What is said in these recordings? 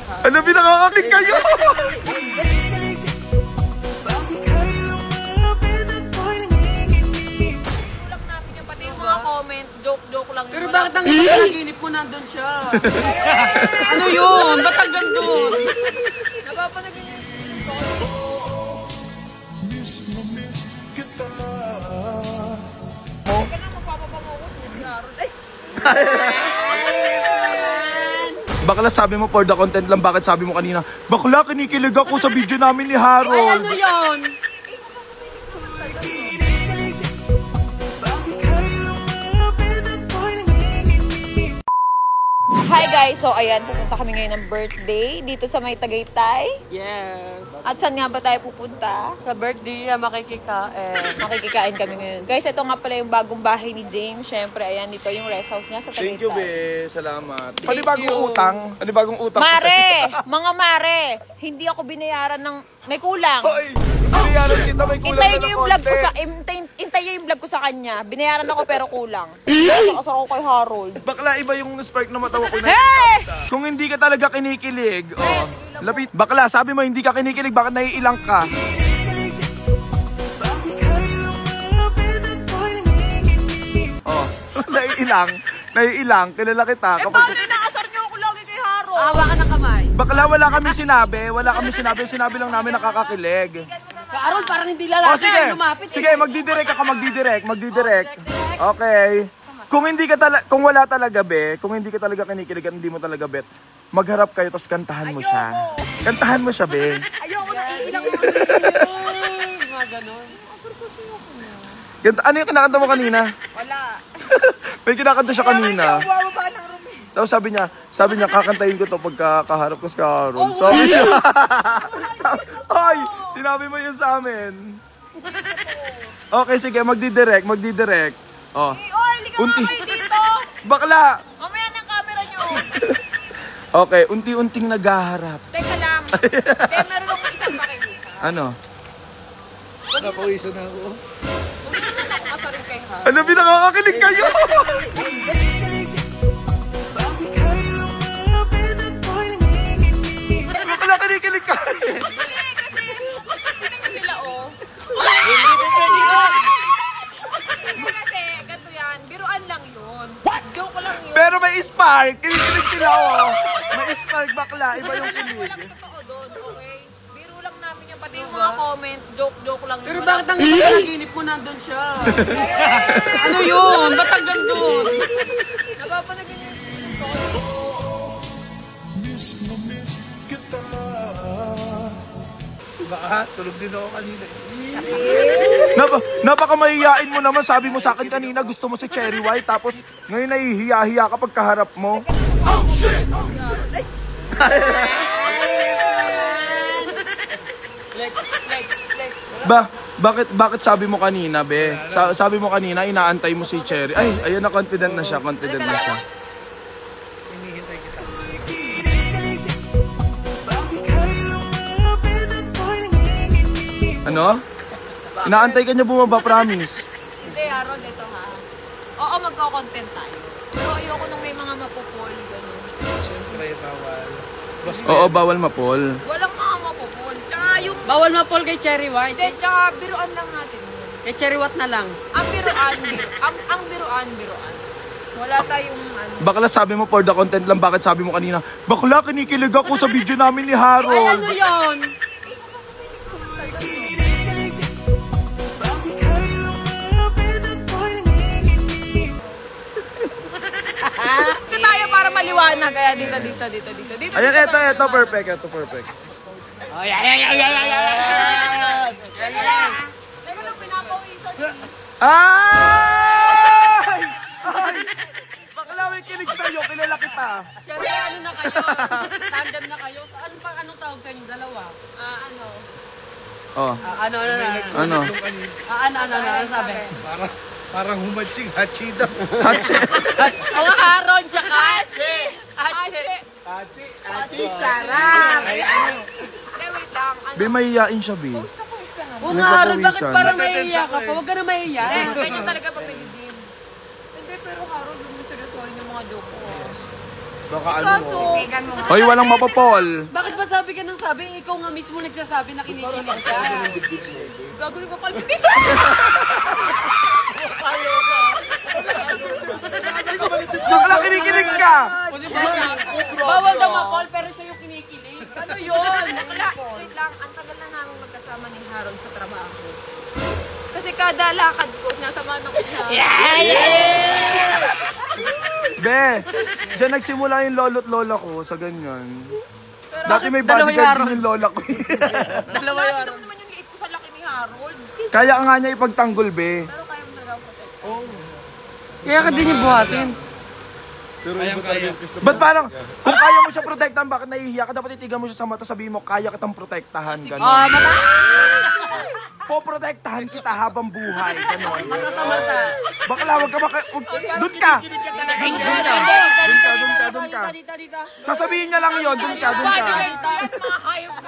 Harold. Alam mo, nakakaklik kayo! Tulak namin yung pati yung mga comment, joke lang. Pero bakit ang panaginip mo nandun siya? Ano yun? Ba't ang gandun? Napapanaginip ko. Huwag ka na magpapapamukot niya si Harold. Ay! Bakla, sabi mo for the content lang, bakit sabi mo kanina, bakla, kinikilig ako sa video namin ni Ay, Harold. ano yun? Hi guys! So ayan, pupunta kami ngayon ng birthday dito sa may Tagaytay. Yes. At saan nga ba tayo pupunta? Sa birthday, makikikain. Makikikain kami ngayon. Guys, ito nga pala yung bagong bahay ni James. Syempre, ayan, dito yung rest house niya sa Tagaytay. Thank you, be. Salamat. Panibagong utang. Panibagong utang. Mare! Mga mare! Hindi ako binayaran ng... May kulang. Hoy! Binayaran kita, may kulang Intayin na niyo ng yung vlog ko konti. sa... Intayin niyo yung vlog ko sa kanya. Binayaran ako pero kulang. Saka ako kay Harold. Bakla, iba yung spark na matawa ko na. Hey! Kung hindi ka talaga kinikilig, oh, lapit. Bakla, sabi mo hindi ka kinikilig, bakit naiilang ka? Oh, naiilang, kilala kita. Paano inaasar niyo ako lagi kay Harold? Hawakan ng kamay. Bakla, wala kami sinabi lang namin nakakakilig. Harold, parang hindi Oh, lalaki. sige. Lumapit. Sige, magdidirect ako, magdidirect. Okay. Kung wala talaga, be, kung hindi ka talaga kinikilig at hindi mo talaga bet, magharap kayo tapos kantahan mo siya. Kantahan mo siya, be. Ayoko na iilang mo. Mga ganon. Ano yung kinakanta mo kanina? Wala. May kinakanta siya kanina. Bumababa ng room. Tapos sabi niya, kakantahin ko to pagka kaharap ko sa Harold. Sabi niya, ay, sinabi mo yun sa amin. Okay, sige, magdidirect. Oh. Oy, halika nga kayo dito. Bakla! Mamaya ng camera niyo. Okay, unti-unting naghaharap. Teka lang. Meron akong isang pakikita. Ano? Napawisan na ako. Huwag naman ako kasarin kay Harold. Alam mo, nakakakilig kayo! Bakla, kinikilig ka! Hindi kasi sila oh. Hindi kasi, ganito yan. Biruan lang yun. Joke lang yun. Pero may spark! Kinikilig sila, oh! May spark, bakla. Iba yung kilig. Walang totoo doon, okay? Biro lang namin yung pati yung mga comment, joke lang yun. Pero bakit ang panaginip mo nandun siya? Ano yun? Ba't ang gandun? Napapanaginip ko. Baka tulog din ako kanina. Napakamahiyain mo naman. Sabi mo sa akin kanina, gusto mo si Cherry White. Tapos ngayon nahihiya-hiya ka pagkaharap mo. Oh, shit! Bakit sabi mo kanina, be? Sabi mo kanina, inaantay mo si Cherry. Ay, ayan na, confident na siya. Hinihintay kita. Ano? Inaantay ka niya bumaba, promise. Hindi, Harold, ito ha. Oo, magko-content tayo. Pero ayoko nung may mga mapupol, gano'n. Siyempre, bawal. Oo, bawal mapol. Walang mga mapupol. Tsaka yung... Bawal mapol kay Cherry White. Hindi, tsaka biruan lang natin yun. Kay Cherry White na lang. Ang biruan. Wala tayong ano. Bakla, sabi mo for the content lang, bakit sabi mo kanina, bakla, kinikilig ako sa video namin ni Ay, Harold. ano yun? Dito tayo para maliwanag. Kaya dito. Ayan, ito, perfect. Ay, ay, ay, ay, ay, ay, ay. Teka lang, pinapawisan. Ay! Bakla, may kilig sa'yo, kilala kita. Siyempre, ano na kayo? Tandem na kayo? Anong tawag sa inyong dalawa? Ano? Oh, Ano sabi? Parang humaching, hachi daw. Ang Harold, tsaka Hachi. Hachi, sarap! Ay, ano? Wait lang. be, mahihiyain siya, be. Oo nga, Harold, bakit Nagpapawisan. parang mahihiya ka pa? Huwag ka na mahihiya. Ganyan talaga pag nag-gym. Hindi, pero Harold, huwag mo seryosohin yung mga joke ko. Baka ano Kaso, mo. Hoy, walang mapapol. Bakit ba sabi ka ng sabi? Ikaw nga mismo nagsasabi na kinikilig ka. gagawin ko palpit dito. Bakla, kinikilig ka. Bawal daw ma-call, pero siya yung kinikilig. Ano yun? Wala, wait lang. Ang tagal na namin magkasama ni Harold sa trabaho. Kasi kada lakad ko, sinasamahan ako niya. Be, dyan nagsimula yung lolo't lola ko sa ganyan. Pero Dati may Dalawa yung bodyguard araw. din yung lola ko. Dalawa lagi yun. naman yung liit ko sa laki ni Harold. Kaya nga niya ipagtanggol, be. Pero kaya mo talaga protect. Kaya ka din yung buhatin. Ba't parang, kung kaya mo siya protektahan, bakit nahihiya ka? Dapat itigan mo siya sa mata, sabihin mo, kaya kitang protektahan, gano'n. Poprotektahan kita habang buhay, gano'n. Mata sa mata. Bakla, wag ka doon ka! Doon ka. Dito. Sasabihin niya lang yun, doon ka.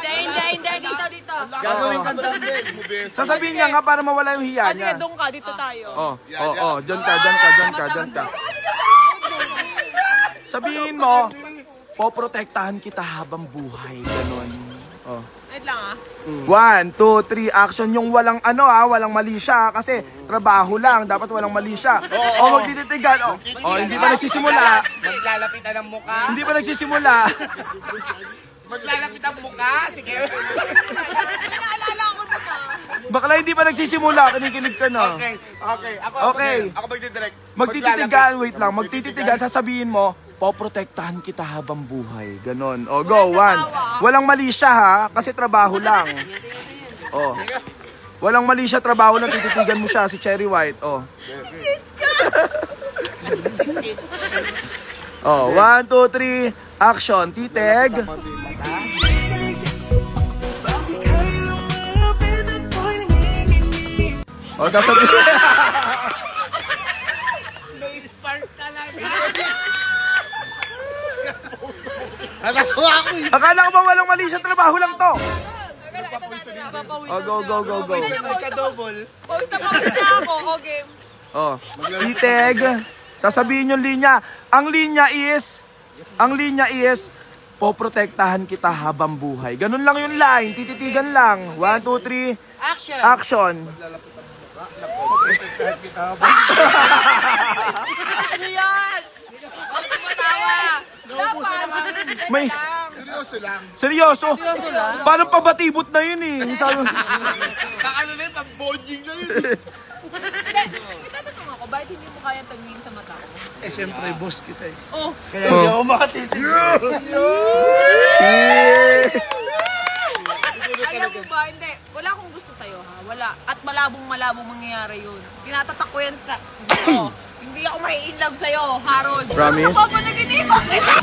Hindi, dito. Gagawin ka dumbbell. Mubes. Sasabihin niya nga para mawala yung hiya Sige, niya. doon ka, dito tayo. Diyan ka. Sabihin mo, poprotektahan kita habang buhay, gano'n. Oh. Wait lang ah. 1, 2, 3, action. Yung walang walang mali siya kasi trabaho lang, dapat walang mali siya. Magtititigan. Hindi pa nagsisimula. Maglalapitan ng mukha. Hindi pa nagsisimula. Maglalapit ang mukha. Sige. Bakla, hindi pa nagsisimula, kinikilig ka na. Okay. Ako magdidirect. Magtititigan, wait lang. Magtititigan, sasabihin mo, poprotektahan kita habang buhay. Ganon. Go. 1. Walang mali siya ha, kasi trabaho lang. Walang mali siya, trabaho lang. Tititigan mo siya, si Cherry White. 1, 2, 3, action. Titig. Sasabihin. Spark talaga. Ako eh. Akala ko ba walang mali siya, trabaho lang to. Go. May ka-double. Pawis na ako. Okay. Titig. Sasabihin yung linya. Ang linya is, poprotektahan kita habang buhay. Ganun lang yung line. Tititigan lang. 1, 2, 3, action. Ano yan? Bakit tumatawa? Dapat. May, Seryoso lang. seryoso. Parang pabatibot na yun eh. Sabi, Kaano na yun, pang-bonding na yun. Hindi, may tatanong ako, bakit hindi mo kaya tumingin sa mata ko? Siyempre, boss kita eh. Oh. Kaya hindi ako makatitig. Alam mo ba, hindi. Wala akong gusto sa'yo ha. Wala. At malabong mangyayari yun. Tinatatak ko yan sa... Hindi ako mai-inlove sa'yo, Harold. Promise? Ano pa nag-inipan kita?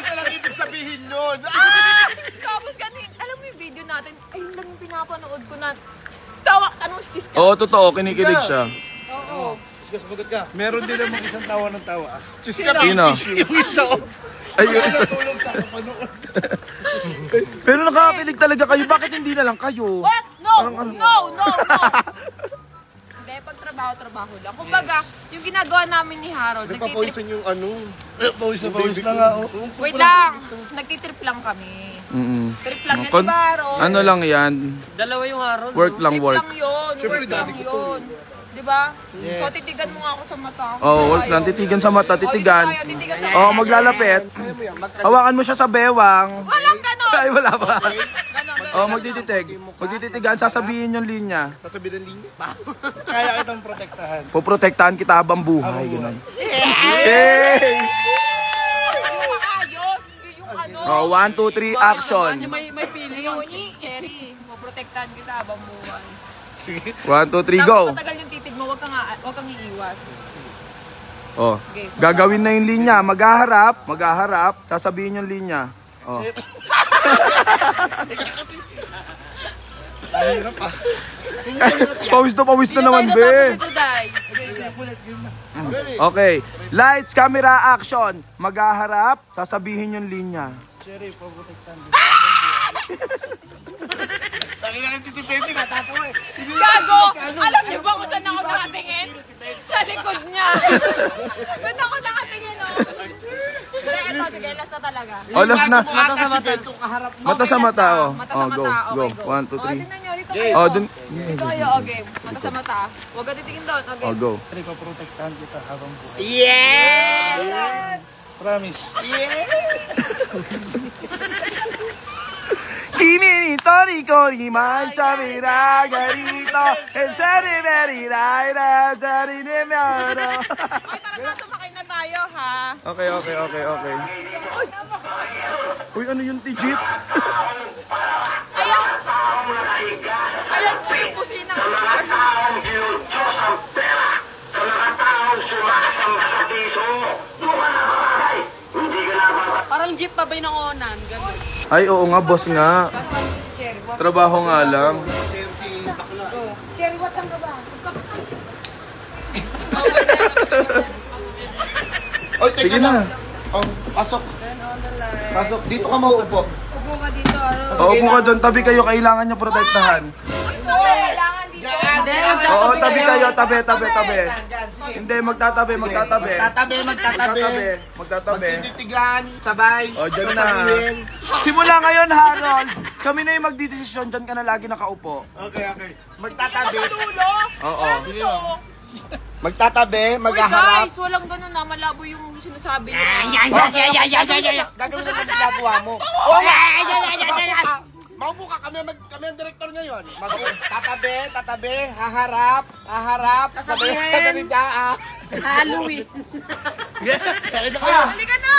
Ito lang ibig sabihin yun. Tapos kanina, alam mo yung video natin, ayun lang yung pinapanood ko na... Tawa, anong skis ka? totoo, kinikilig siya. Oo. Meron din namang isang tawa ng tawa. Sino? Yung isa ko. Ayun. Tulog ka kapanood. Pero nakakakilig talaga kayo. Bakit hindi na lang kayo? What? No! Hindi, pag trabaho lang. Kumbaga, yung ginagawa namin ni Harold, nagtitrip... Nagpapawisan yung ano. Pawis na nga oh. Wait lang! Nagtitrip lang kami. Trip lang yan, diba, Harold? Ano lang yan? Dalawa yung Harold. Work lang, Trip work. lang yun. Work lang yun. Diba? So, titigan mo nga ako sa mata. Work lang. Titigan sa mata, titigan. Titigan sa mata. Maglalapit. Hawakan mo siya sa bewang. Walang ganon! Ay, wala pa. Ganon. Magtititigan, sasabihin yung linya. Sasabihin ng linya. Kaya kitang protektahan. Poprotektahan kita habang buhay. Ganun. Hey! Yung maayos, yung ano. 1, 2, 3, action. May feeling. Yung ni Cherry, poprotektahan kita habang buhay. Sige. 1, 2, 3, go. Tapos matagal yung titig mo, wag kang iiwas. Gagawin na yung linya. Maghaharap. Sasabihin yung linya. Pawis na naman, Tapos be. ito, Day. Okay. Lights, camera, action. Maghaharap. Sasabihin yung linya. Cherry, protektahan. Kailangan titipete ka, tatawa eh. Gago! Alam niyo ba kung saan ako nakatingin? Sa likod niya. Doon ako nakatingin, oh. Ito, sige, last na talaga. Oh, last na. Mata sa mata. Mata sa mata, oh. Mata sa Oh, mata. go, Okay, go. go. 1, 2, Oh, 3. tingnan niyo, dito kayo. Oh, dun. Dito kayo, okay. Mata sa mata. Huwag ka titingin doon, okay. Oh, go. Ipaprotektahan kita habang buhay. Yes! Promise. Kimi ni tori kori mancha miragarito el sari veri rai ra sari ne miaro. Ay, tara na, sumakay na tayo, ha? Okay. Uy, ano yung tijit? Ayan! Ayan po yung pusina ko sa car. Parang jeep pa ba yung nangonan? Ganun. Ay, oo nga, boss nga. Cherry, what? Trabaho nga lang. Cherry, what saan ka ba? Oy, teka Sige lang. na. Oh, pasok. Pasok. Dito ka mauupo. Upo ka dito, ano? Oo, po ka doon. Tabi kayo. Kailangan nyo protektahan. Ito, kailangan dito. Oo, tabi kayo. Tabi. Hindi, magtatabi. Magtatabi. Magtatabi. Magtititigan. Sabay. O, dyan na. Sasabihin. Simula ngayon, Harold, kami na yung magdidesisyon. Dyan ka na lagi nakaupo. Okay. Magtatabi. Sa dulo? Oo. Ano to? Magtatabi. Uy, Maghaharap. guys, walang ganun na. Malabo yung sinasabi niya. Gagawin naman ang ginagawa mo. Maupo ka, kami ang director ngayon. Tatabi, haharap, sabi niya, Halloween. Halika na!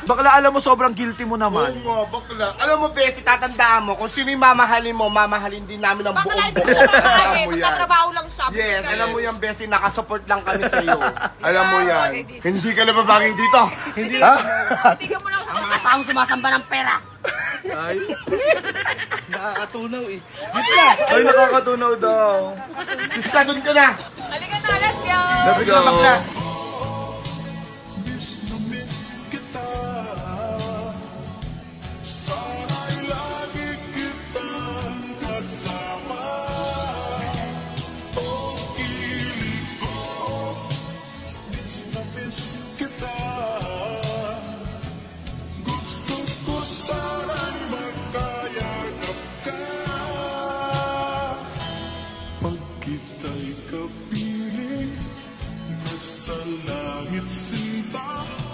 Bakla, alam mo, sobrang guilty mo naman. Oo, bakla. Alam mo, Bessie, tatandaan mo, kung sino yung mamahalin mo, mamahalin din namin ang Bakla, buong ito buo. siya mga Alam mo yan. magtatrabaho lang siya. Yes, alam mo yan, Bessie, nakasupport lang kami sa iyo. Alam mo yan. Hindi ka na babagay dito. Hindi ha? Tingnan mo lang sa Mga taong sumasamba ng pera. Ay, Nakakatunaw eh. ay nakakatunaw daw. Kiss ka, dun ka na. Halika na, let's go! Let's Sige na, bakla. go.